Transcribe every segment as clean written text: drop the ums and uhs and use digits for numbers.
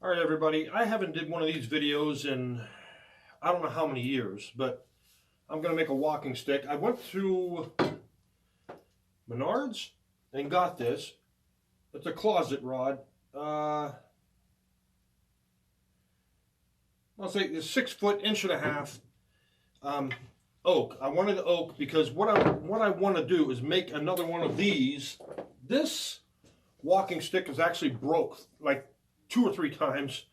All right, everybody. I haven't did one of these videos in I don't know how many years, but I'm going to make a walking stick. I went to Menards and got this. It's a closet rod. I'll say it's 6 foot, inch and a half. Oak. I wanted oak because what I want to do is make another one of these. This walking stick is actually broke like 2 or 3 times.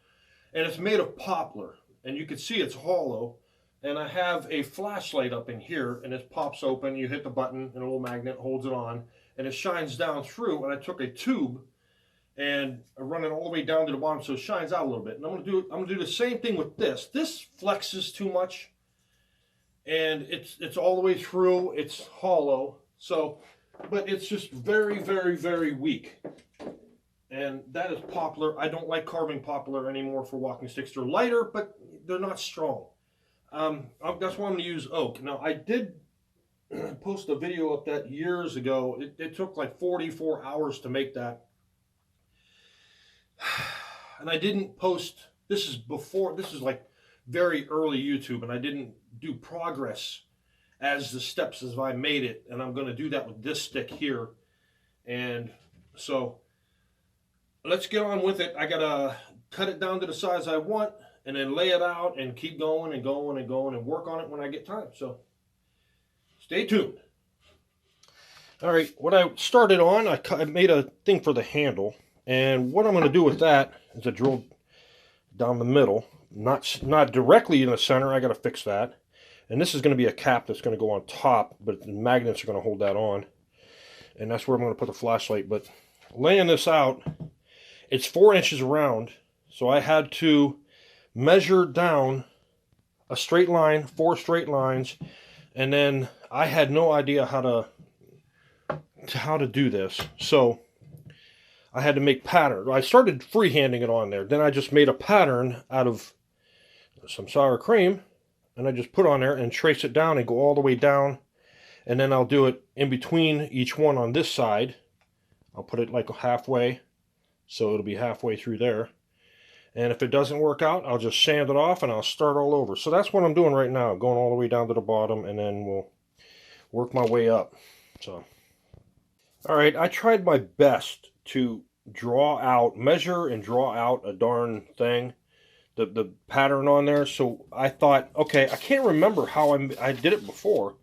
And it's made of poplar, and you can see it's hollow. And I have a flashlight up in here, and it pops open. You hit the button, and a little magnet holds it on, and it shines down through. And I took a tube and I run it all the way down to the bottom, so it shines out a little bit. And I'm gonna do the same thing with this. This flexes too much, and it's all the way through. It's hollow, so, but it's just very, very, very weak. And that is poplar. I don't like carving poplar anymore for walking sticks. They're lighter, but they're not strong. That's why I'm going to use oak. Now, I did post a video of that years ago. It took like 44 hours to make that. And I didn't post, this is like very early YouTube, and I didn't do progress as the steps as I made it. And I'm going to do that with this stick here. And so let's get on with it. I gotta cut it down to the size I want and then lay it out and keep going and going and going and work on it when I get time. So stay tuned. All right, what I started on, I made a thing for the handle, and what I'm going to do with that is I drill down the middle, not directly in the center. I got to fix that. And this is going to be a cap that's going to go on top, but the magnets are going to hold that on. And that's where I'm going to put the flashlight. But laying this out, it's 4 inches around, so I had to measure down a straight line, 4 straight lines, and then I had no idea how to do this. So I had to make pattern. I started freehanding it on there. Then I just made a pattern out of some sour cream, and I just put on there and trace it down and go all the way down. And then I'll do it in between each one on this side. I'll put it like halfway, so it'll be halfway through there. And if it doesn't work out, I'll just sand it off and I'll start all over. So that's what I'm doing right now, going all the way down to the bottom, and then we'll work my way up. So, all right, I tried my best to measure and draw out a darn thing, the pattern on there. So I thought, okay, I can't remember how I did it before.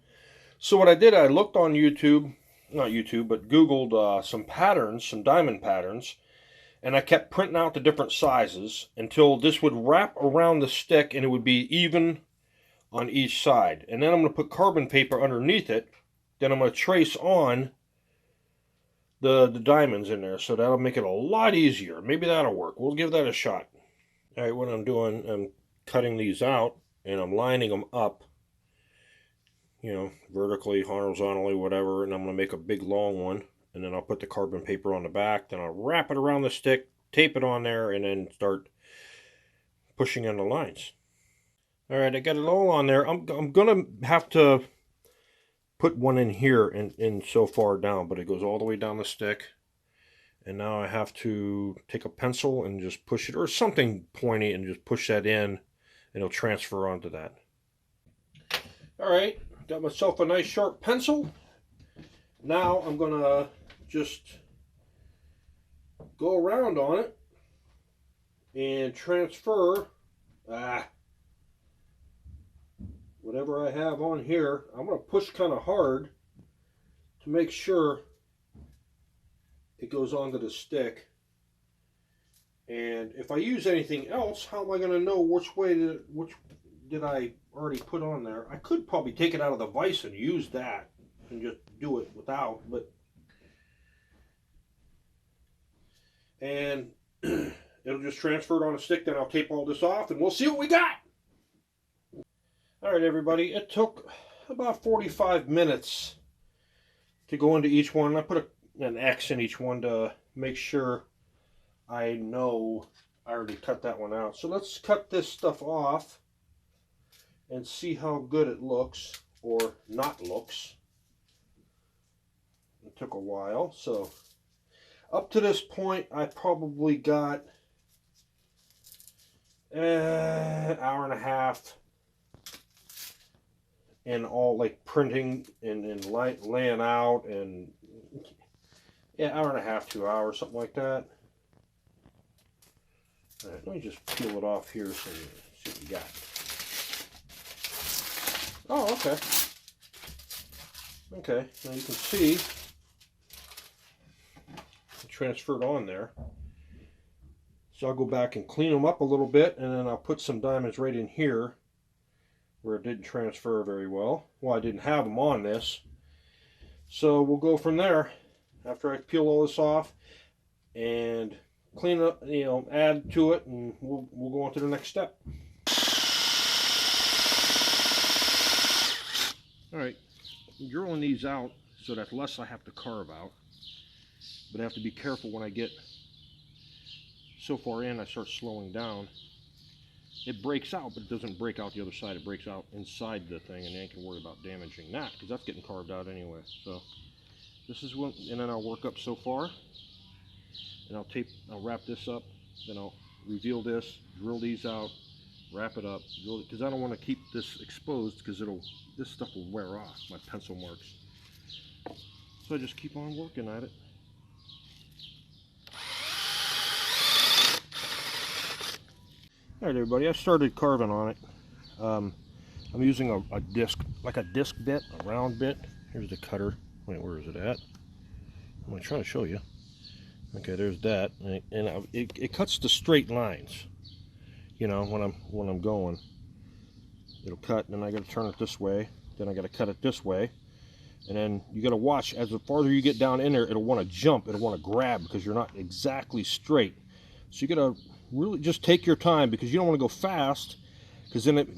So what I did, I looked on YouTube, not YouTube, but Googled some patterns, some diamond patterns, and I kept printing out the different sizes until this would wrap around the stick and it would be even on each side. And then I'm going to put carbon paper underneath it. Then I'm going to trace on the diamonds in there, so that'll make it a lot easier. Maybe that'll work. We'll give that a shot. All right, what I'm doing, I'm cutting these out and I'm lining them up, you know, vertically, horizontally, whatever, and I'm going to make a big long one, and then I'll put the carbon paper on the back, then I'll wrap it around the stick, tape it on there, and then start pushing in the lines. All right, I got it all on there. I'm going to have to put one in here and so far down, but it goes all the way down the stick, and now I have to take a pencil and just push it, or something pointy, and just push that in, and it'll transfer onto that. All right. Got myself a nice sharp pencil. Now I'm going to just go around on it and transfer whatever I have on here. I'm going to push kind of hard to make sure it goes onto the stick. And if I use anything else, how am I going to know which did I already put on there? I could probably take it out of the vise and use that and just do it without, but and it'll just transfer it on a stick. Then I'll tape all this off and we'll see what we got. All right, everybody, it took about 45 minutes to go into each one. I put an X in each one to make sure I know I already cut that one out. So let's cut this stuff off and see how good it looks or not looks. It took a while. So up to this point, I probably got hour and a half, and all like printing and laying out, and yeah, hour and a half, 2 hours, something like that. All right, let me just peel it off here so you see what we got. Oh, okay. Okay, now you can see it transferred on there. So I'll go back and clean them up a little bit, and then I'll put some diamonds right in here where it didn't transfer very well. Well, I didn't have them on this. So we'll go from there after I peel all this off and clean up, you know, add to it, and we'll go on to the next step. All right, I'm drilling these out so that less I have to carve out, but I have to be careful when I get so far in I start slowing down. It breaks out, but it doesn't break out the other side. It breaks out inside the thing, and then I can worry about damaging that because that's getting carved out anyway. So this is what, and then I'll work up so far, and I'll wrap this up, then I'll reveal this, drill these out, wrap it up, drill it, because I don't want to keep this exposed because this stuff will wear off, my pencil marks. So I just keep on working at it. All right, everybody, I started carving on it. I'm using a disc, like a disc bit, a round bit. Here's the cutter. Wait, where is it at? I'm going to try to show you. Okay, there's that, and it cuts the straight lines. You know, when I'm going, it'll cut, and then I got to turn it this way. Then I got to cut it this way, and then you got to watch as the farther you get down in there, it'll want to jump, it'll want to grab because you're not exactly straight. So you got to really just take your time because you don't want to go fast, because then it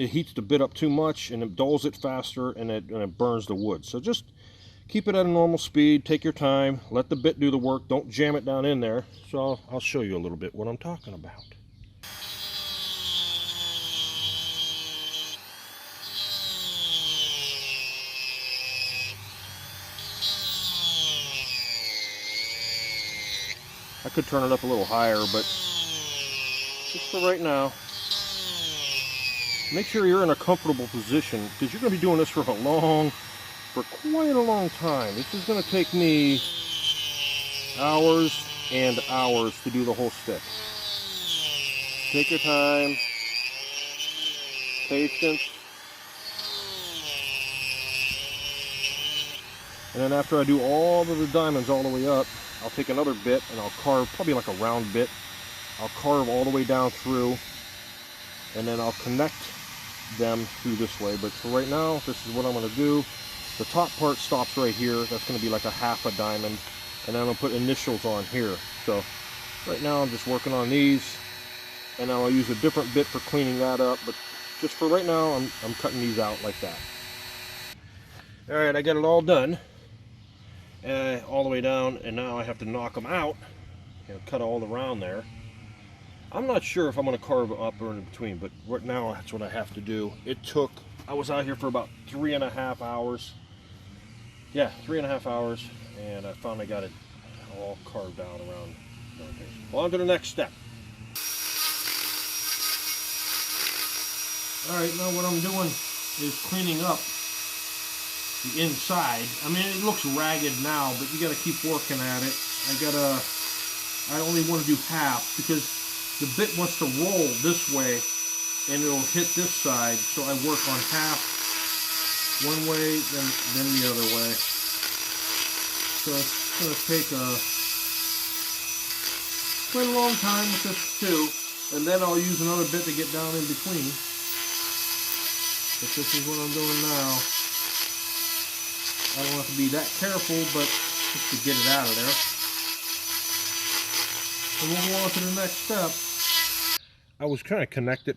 heats the bit up too much and it dulls it faster, and it burns the wood. So just keep it at a normal speed, take your time, let the bit do the work, don't jam it down in there. So I'll show you a little bit what I'm talking about. I could turn it up a little higher, but just for right now, make sure you're in a comfortable position because you're going to be doing this for quite a long time. This is going to take me hours and hours to do the whole stick. Take your time, patience, and then after I do all of the diamonds all the way up, I'll take another bit and I'll carve, probably like a round bit. I'll carve all the way down through, and then I'll connect them through this way. But for right now, this is what I'm going to do. The top part stops right here. That's going to be like a half a diamond, and then I'm going to put initials on here. So right now I'm just working on these, and I'll use a different bit for cleaning that up, but just for right now I'm cutting these out like that. All right, I got it all done, all the way down, and now I have to knock them out and cut all around there. I'm not sure if I'm going to carve up or in between, but right now that's what I have to do. I was out here for about 3.5 hours. Yeah, 3.5 hours, and I finally got it all carved out around. Okay. Well, on to the next step. All right, now what I'm doing is cleaning up the inside. I mean, it looks ragged now, but you got to keep working at it. I only want to do half because the bit wants to roll this way and it'll hit this side, so I work on half one way, then the other way. So it's going to take quite a long time with this too, and then I'll use another bit to get down in between. But this is what I'm doing now. I don't have to be that careful, but just to get it out of there. And we'll go on to the next step. I was going to connect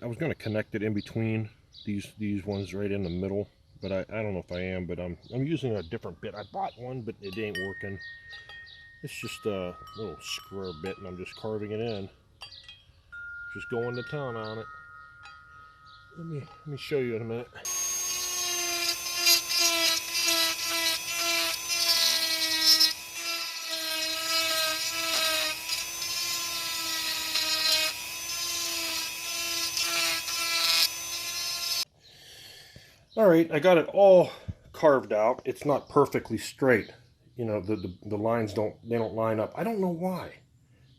it in between these ones right in the middle, but I don't know if I am, but I'm using a different bit. I bought one, but it ain't working. It's just a little square bit, and I'm just carving it in. Just going to town on it. Let me show you in a minute. All right, I got it all carved out. It's not perfectly straight. You know, the lines don't line up. I don't know why.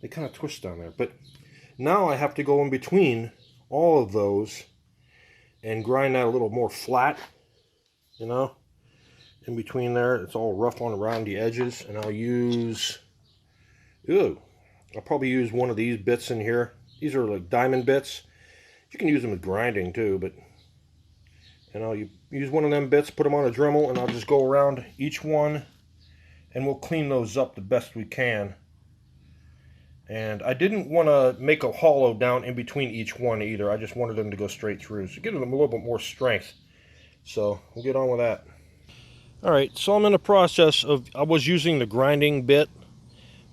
They kind of twist down there. But now I have to go in between all of those and grind that a little more flat, you know, in between there. It's all rough on around the edges. And I'll use, I'll probably use one of these bits in here. These are like diamond bits. You can use them with grinding too, but you use one of them bits, put them on a Dremel, and I'll just go around each one and we'll clean those up the best we can. And I didn't want to make a hollow down in between each one either. I just wanted them to go straight through, so give them a little bit more strength. So we'll get on with that. All right, so I'm in the process of, I was using the grinding bit,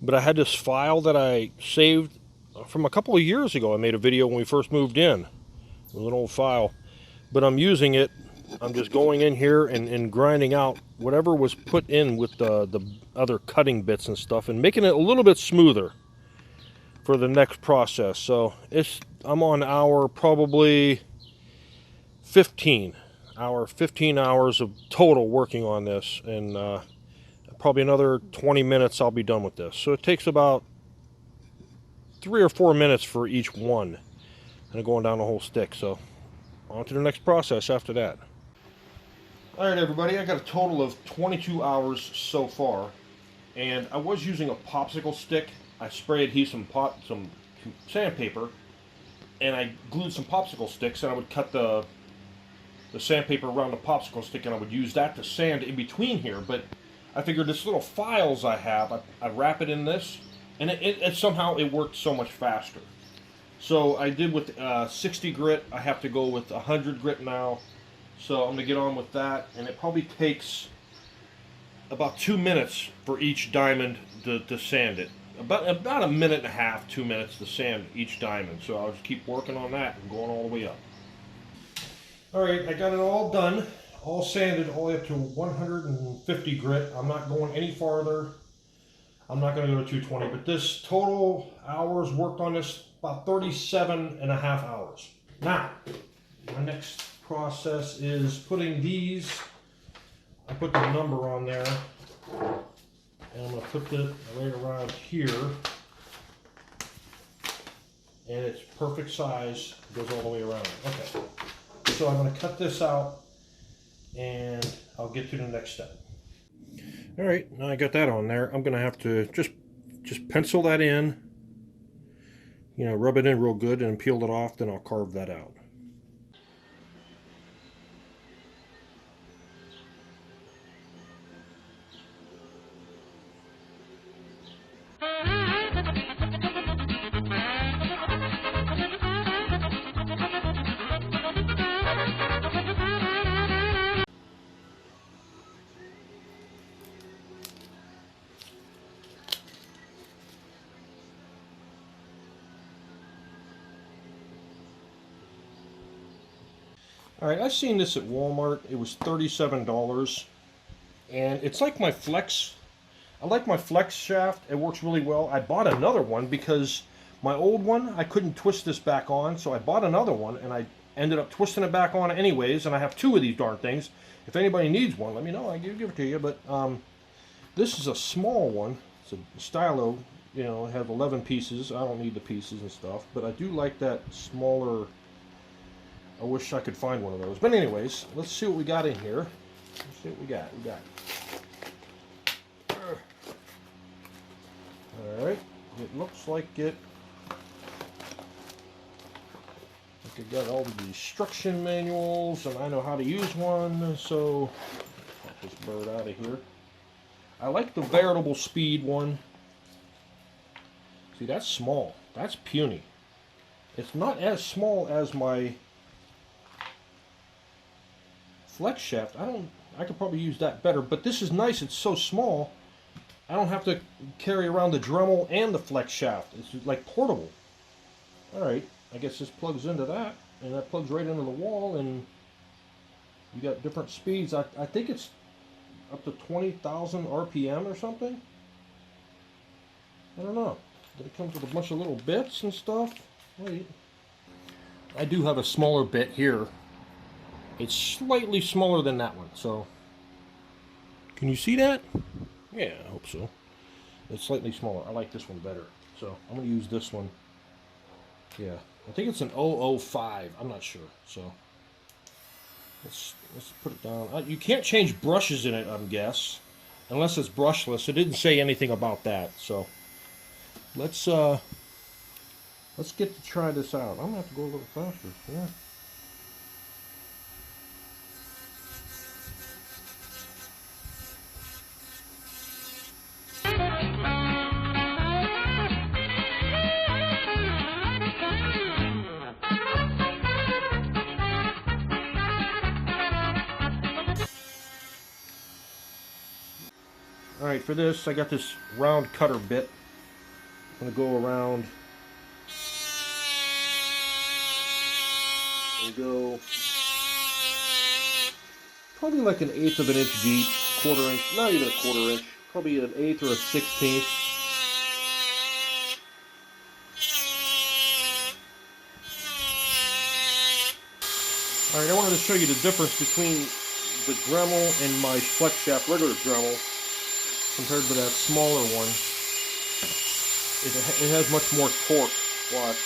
but I had this file that I saved from a couple of years ago. I made a video when we first moved in, a little old file, but I'm using it. I'm just going in here and grinding out whatever was put in with the other cutting bits and stuff and making it a little bit smoother for the next process. So I'm on hour probably 15 hours of total working on this, and probably another 20 minutes I'll be done with this. So it takes about 3 or 4 minutes for each one, and I'm going down the whole stick. So on to the next process after that. All right, everybody, I got a total of 22 hours so far, and I was using a popsicle stick. I spray adhesive, some sandpaper, and I glued some popsicle sticks, and I would cut the sandpaper around the popsicle stick, and I would use that to sand in between here. But I figured this little files I have, I wrap it in this, and it somehow it worked so much faster. So I did with 60 grit. I have to go with 100 grit now. So I'm going to get on with that, and it probably takes about 2 minutes for each diamond to sand it. About a minute and a half, 2 minutes to sand each diamond. So I'll just keep working on that and going all the way up. Alright, I got it all done, all sanded all the way up to 150 grit. I'm not going any farther. I'm not going to go to 220, but this total hours worked on this, about 37 and a half hours. Now, my next process is putting these, I put the number on there, and I'm going to put it right around here, and it's perfect size, it goes all the way around. Okay, so I'm going to cut this out, and I'll get to the next step. All right, now I got that on there. I'm going to have to just pencil that in, you know, rub it in real good and peel it off, then I'll carve that out. Alright, I've seen this at Walmart. It was $37. And it's like my Flex. I like my Flex shaft. It works really well. I bought another one because my old one, I couldn't twist this back on. So I bought another one, and I ended up twisting it back on anyways. And I have 2 of these darn things. If anybody needs one, let me know. I'll give it to you. But this is a small one. It's a stylo. You know, I have 11 pieces. I don't need the pieces and stuff. But I do like that smaller. I wish I could find one of those. But anyways, let's see what we got in here. Let's see what we got. Alright, it looks like it. I got all the instruction manuals, and I know how to use one, so pop this bird out of here. I like the variable speed one. See, that's small. That's puny. It's not as small as my Flex shaft. I could probably use that better, but this is nice. It's so small. I don't have to carry around the Dremel and the Flex shaft. It's like portable. Alright, I guess this plugs into that, and that plugs right into the wall, and you got different speeds. I think it's up to 20,000 RPM or something. I don't know. But it comes with a bunch of little bits and stuff. Wait. I do have a smaller bit here. It's slightly smaller than that one, so can you see that? Yeah, I hope so. It's slightly smaller. I like this one better, so I'm going to use this one. Yeah, I think it's an 005. I'm not sure, so let's put it down. You can't change brushes in it, I guess, unless it's brushless. It didn't say anything about that, so let's get to try this out. I'm gonna have to go a little faster. Yeah. All right, for this, I got this round cutter bit. I'm gonna go around and go probably like an eighth of an inch deep, quarter inch, not even a quarter inch, probably an eighth or a 16th. All right, I wanted to show you the difference between the Dremel and my flex shaft regular Dremel compared to that smaller one. It has much more torque. Watch.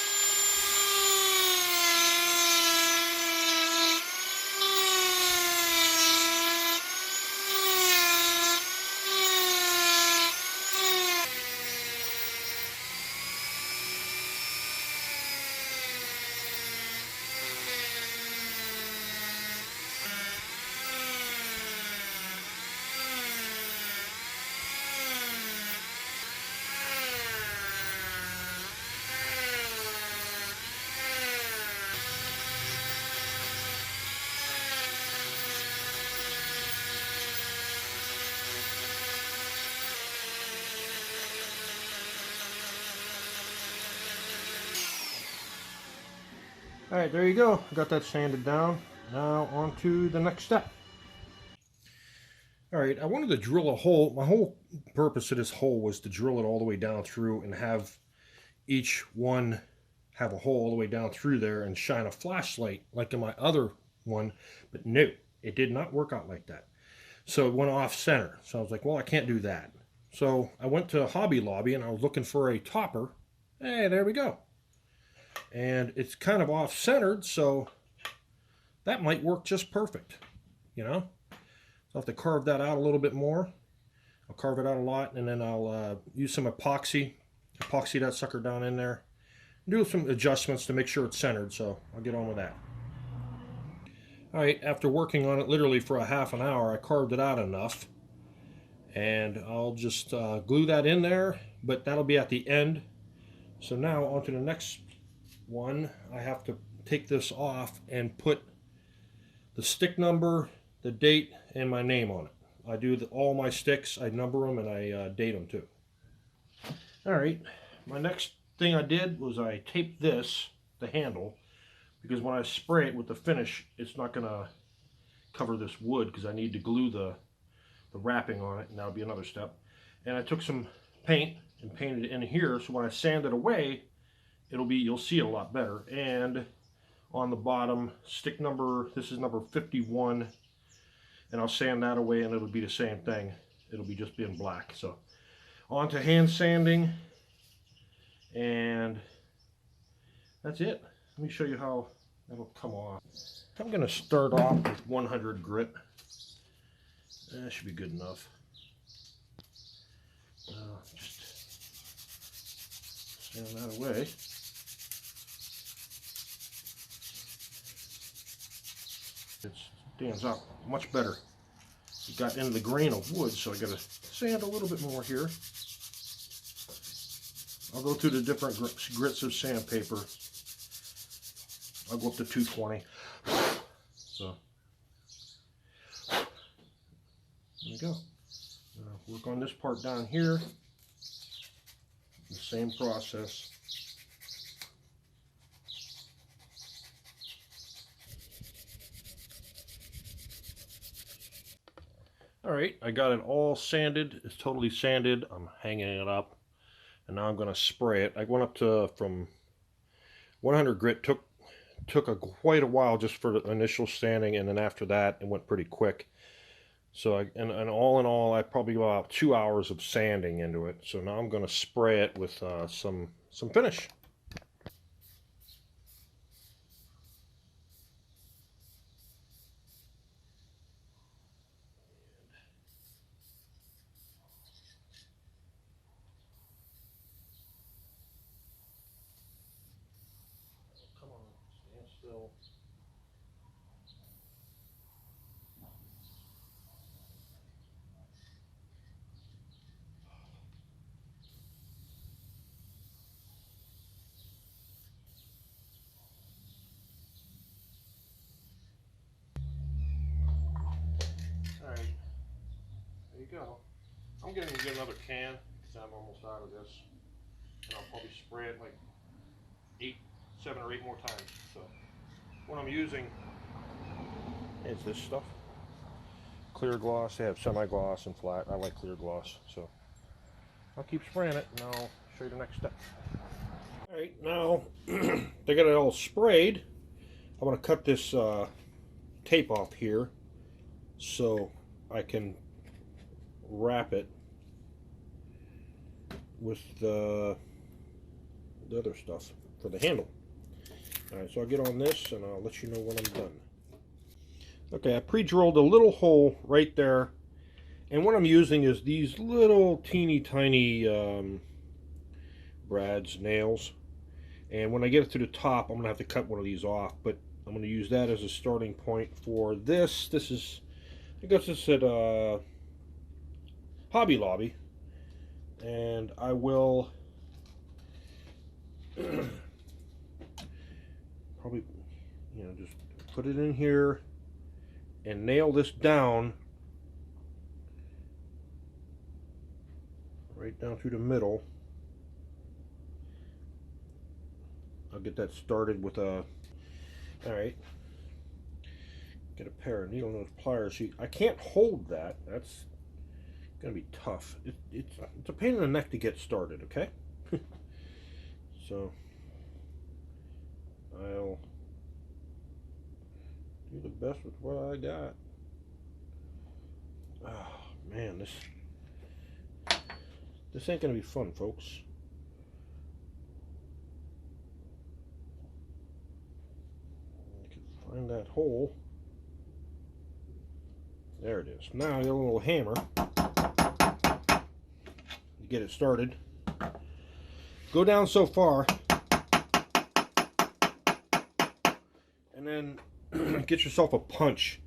Alright, there you go. Got that sanded down. Now on to the next step. Alright, I wanted to drill a hole. My whole purpose of this hole was to drill it all the way down through and have each one have a hole all the way down through there and shine a flashlight like in my other one. But no, it did not work out like that. So it went off center. So I was like, well, I can't do that. So I went to Hobby Lobby and I was looking for a topper. Hey, there we go. And it's kind of off-centered, so that might work just perfect, you know. So I'll have to carve that out a little bit more. I'll carve it out a lot, and then I'll use some epoxy that sucker down in there, do some adjustments to make sure it's centered. So I'll get on with that. All right, after working on it literally for a half an hour, I carved it out enough, and I'll just glue that in there, but that'll be at the end. So now on to the next one. I have to take this off and put the stick number, the date, and my name on it. I do all my sticks, I number them, and I date them too. Alright, my next thing I did was I taped this, the handle, because when I spray it with the finish, it's not going to cover this wood because I need to glue the wrapping on it, and that'll be another step. And I took some paint and painted it in here, so when I sand it away, you'll see it a lot better. And on the bottom, stick number, this is number 51, and I'll sand that away and it'll be the same thing. It'll be just being black. So on to hand sanding, and that's it. Let me show you how that'll come off. I'm going to start off with 100 grit. That should be good enough. Just sand that away. It stands out much better. It got into the grain of wood, so I got to sand a little bit more here. I'll go through the different grits of sandpaper. I'll go up to 220. So there we go. Work on this part down here. The same process. Alright, I got it all sanded. It's totally sanded. I'm hanging it up. And now I'm going to spray it. I went up to from 100 grit, took took quite a while just for the initial sanding, and then after that it went pretty quick. So and all in all, I probably got about 2 hours of sanding into it. So now I'm going to spray it with some finish. Come on, stand still. All right, there you go. I'm going to get another can because I'm almost out of this, and I'll probably spray it like 7 or 8 more times. So what I'm using is this stuff. Clear gloss. They have semi-gloss and flat. I like clear gloss, so I'll keep spraying it, and I'll show you the next step. All right, now they got it all sprayed. I'm going to cut this tape off here so I can wrap it with the other stuff for the handle. All right, so I'll get on this and I'll let you know when I'm done. Okay, I pre-drilled a little hole right there, and what I'm using is these little teeny tiny Brad's nails, and when I get it to the top I'm gonna have to cut one of these off, but I'm gonna use that as a starting point for this. This is, I guess this at Hobby Lobby, and I will probably, you know, just put it in here and nail this down right down through the middle. I'll get that started with a, all right, get a pair of needle nose pliers. See, I can't hold that. That's gonna be tough. It's a pain in the neck to get started, okay? So I'll do the best with what I got. Oh man, this ain't gonna be fun, folks. I can find that hole. There it is. Now I got a little hammer to get it started. Go down so far, and then get yourself a punch.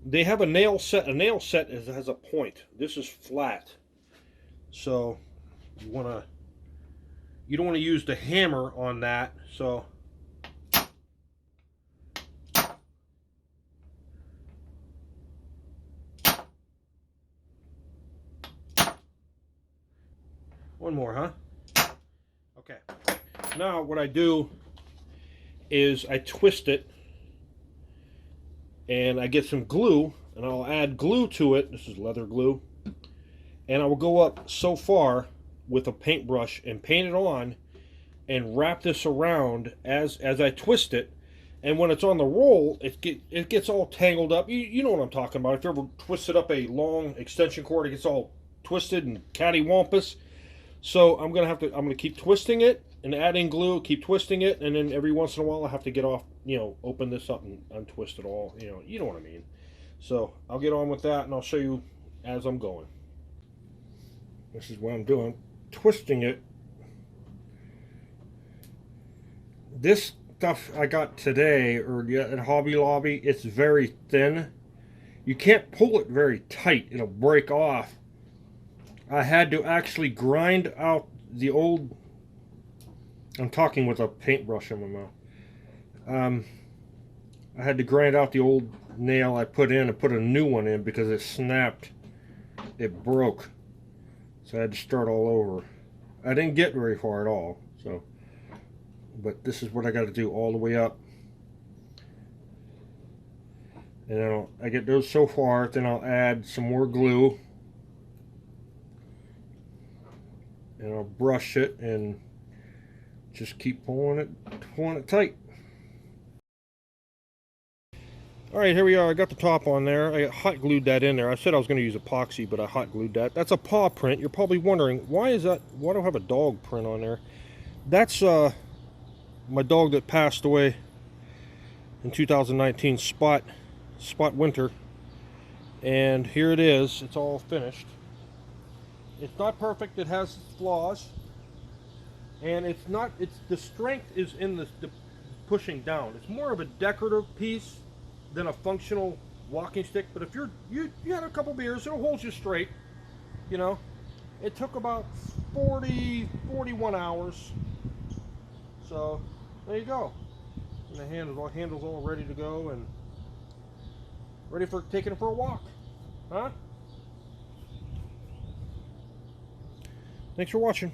They have a nail set. A nail set has a point. This is flat, so you don't want to use the hammer on that. So one more, huh? Okay. Now what I do is I twist it, and I get some glue, and I'll add glue to it. This is leather glue, and I will go up so far with a paintbrush and paint it on, and wrap this around as I twist it. And when it's on the roll, it gets all tangled up. You know what I'm talking about. If you ever twisted up a long extension cord, it gets all twisted and cattywampus. So I'm gonna keep twisting it and adding glue, keep twisting it, and then every once in a while I have to get off, you know, open this up and untwist it all. You know what I mean. So I'll get on with that, and I'll show you as I'm going. This is what I'm doing, twisting it. This stuff I got today or at Hobby Lobby, it's very thin. You can't pull it very tight; it'll break off. I had to actually grind out the old. I'm talking with a paintbrush in my mouth. I had to grind out the old nail I put in and put a new one in because it snapped. It broke. So I had to start all over. I didn't get very far at all. So, but this is what I got to do all the way up. And then I get those so far, then I'll add some more glue. And I'll brush it and just keep pulling it tight. All right, here we are. I got the top on there. I hot glued that in there. I said I was going to use epoxy, but I hot glued that. That's a paw print. You're probably wondering, why is that? Why do I have a dog print on there? That's my dog that passed away in 2019, Spot Winter. And here it is. It's all finished. It's not perfect. It has flaws. And it's not, the strength is in the pushing down. It's more of a decorative piece than a functional walking stick. But if you had a couple beers, it'll hold you straight. You know, it took about 41 hours. So there you go. And the handle's all ready to go and ready for taking it for a walk. Huh? Thanks for watching.